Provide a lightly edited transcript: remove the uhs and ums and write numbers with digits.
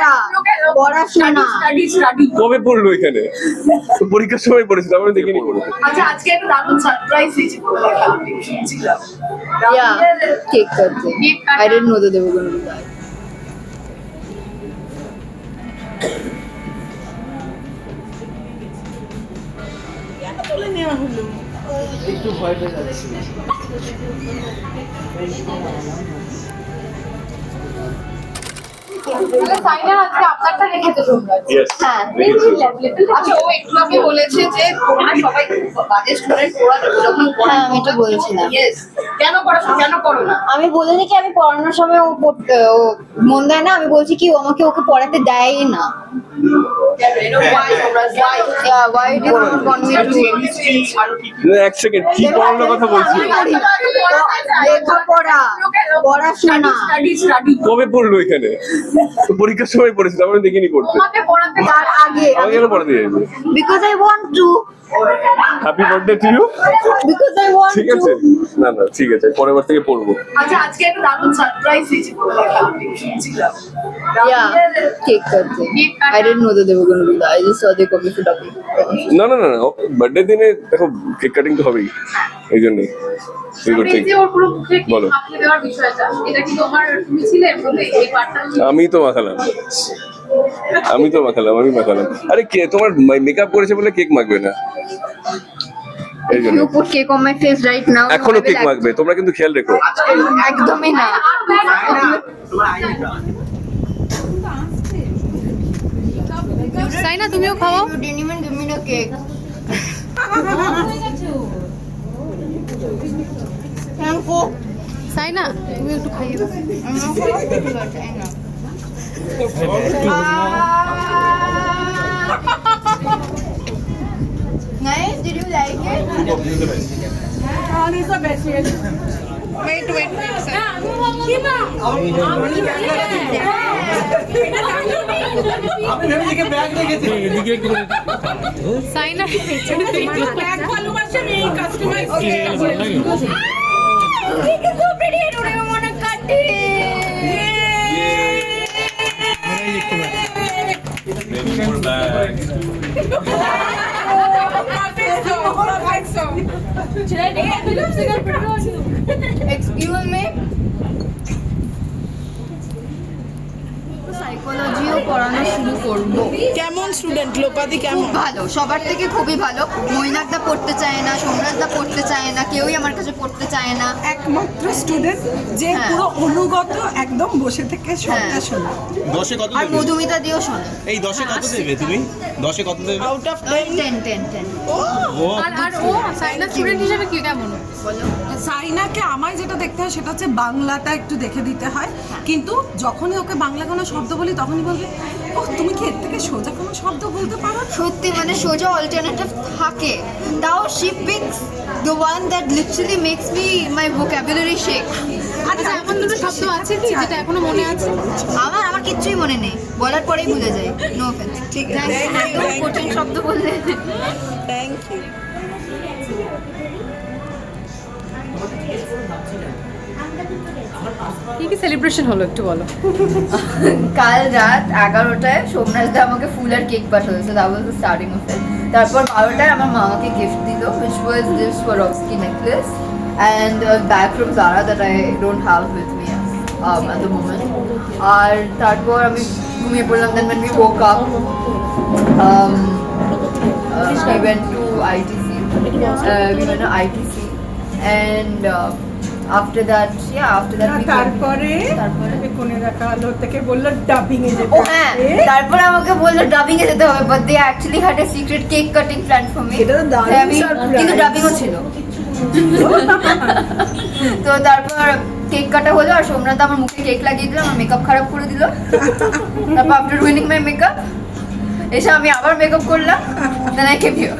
লেখাপড়া, পড়াশোনা। কবে পড়লো এখানে? পরীক্ষার সময় পড়েছিল, আমরা দেখিনি পড়ে। আচ্ছা, আজকে একটা দারুণ সারপ্রাইজ হয়েছে শুনছিলাম। Yeah, cake cutting. I didn't know that they were going to do that. একটু ভয় পেয়ে যাচ্ছি। সাইনা আজকে আপনারটা রেখেছে তোমরা। Yes, হ্যাঁ। রেখেছি। আচ্ছা, ও একটু আগে বলেছে যে তোমরা সবাই বাজে স্টুডেন্ট পড়াতে যখন হ্যাঁ, আমি তো বলেছিলাম। ইয়েস, কেন পড়াশোনা কেন করো না? আমি বলিনি কি আমি পড়ানোর সময় ও মন দেয় না, আমি বলছি কি ও আমাকে ওকে পড়াতে দেয়ই না। Yeah, why do you not want me to? এক সেকেন্ড, কি পড়ানোর কথা বলছি? লেখাপড়া, পড়াশোনা। কবে পড়লো এখানে? পরীক্ষার সময় পড়েছিল, আমরা দেখিনি পড়তে। তোমাকে পড়াতে তার আগে আমাকে কেন পড়াতে যাবে? because I want to, happy birthday to you. because I want ঠিক to. আছে, না না ঠিক আছে, পরের বার থেকে পড়বো। আচ্ছা, আজকে একটা দারুণ সারপ্রাইজ হয়েছে শুনছিলাম। Yeah, cake cutting. I didn't know that they were going to do that. I just saw they called me for double. না না না বার্থডে দিনে দেখো কেক কাটিং তো হবেই, এই জন্যই এই যে ওর পুরো মুখে কেক বলো। মাখিয়ে দেওয়ার বিষয়টা, এটা কি তোমার তুমি ছিলে বলে এই পার্টটা? আমি তো মাখালাম, আমি মাখালাম। আরে কে তোমার মেকআপ করেছে বলে কেক মাখবে না, এই জন্য। You put cake on my face right now. এখনো I will কেক মাখবে, তোমরা কিন্তু খেয়াল রেখো। একদমই না। সাইনা তুমিও খাও। You didn't even give me the cake. Thank you. Saina তুমি একটু খাইয়ে দাও। Nice. Did you like it? Wait wait আপনি ভেবেছি ব্যাগ রেখেছে এদিকে একটু সাইনা Excuse me. সাইকোলজিও পড়ানো শুরু করব। কেমন স্টুডেন্ট লোপাদি খুব কেমন? ভালো, সবার থেকে খুবই ভালো। মৈনাকদা পড়তে চায় না, সোমরাজদা পড়তে চায় না, কেউই আমার কাছে পড়তে চায় না। একমাত্র স্টুডেন্ট যে হ্যাঁ। পুরো অনুগত, একদম বসে থেকে সবটা হ্যাঁ। শোনা। 10-এ কত আর দেবে? মধুমিতা দিও শোনে। এই 10-এ কত দেবে তুমি? 10-এ কত দেবে? আউট অফ 10 ও আর ও সাইনা স্টুডেন্ট হিসেবে কি কেমন? বলো। সাইনাকে আমায় যেটা দেখতে হয় সেটা হচ্ছে বাংলাটা একটু দেখে দিতে হয়, কিন্তু যখনই ওকে বাংলা কোনো শব্দ বলি তখনই বলবে ও তুমি কি এর থেকে সোজা কোনো শব্দ বলতে পারো? সত্যি মানে সোজা অল্টারনেটিভ থাকে, তাও she picks the one that literally makes me my vocabulary shake. আচ্ছা এমন দুটো শব্দ আছে কি যেটা এখনো মনে আছে? আমার কিচ্ছুই মনে নেই, বলার পরেই ভুলে যাই। No offence. ঠিক আছে, একদম কঠিন শব্দ বললে। Thank you. কি কি সেলিব্রেশন হলো একটু বলো। কাল রাত 11টায় সোমরাজদা আমাকে ফুল আর কেক পাঠালো, that was the starting of it. তারপর 12টায় আমার মা আমাকে গিফট দিল, which was this Swarovski necklace and a bag from Zara that I don't have with me at the moment. আর তারপর আমি ঘুমিয়ে পড়লাম। Then when we woke up, we went to ITC. We went to ITC and after that we তারপরে কোনে দেখা আলো থেকে বললো ডাবিং এ যেতে ও হ্যাঁ, তারপরে আমাকে বললো ডাবিং এ যেতে হবে, but they actually had a secret cake cutting plan for me. এটা তো দারুণ surprise। কিন্তু ডাবিংও ছিল। তো তারপর কেক কাটা হলো আর সোমনাথ আমার মুখে কেক লাগিয়ে দিল, আমার মেকআপ খারাপ করে দিল। তারপর আফটার রুইনিং মাই মেকআপ এসে আমি আবার মেকআপ করলাম, দেন আই কেম হিয়ার।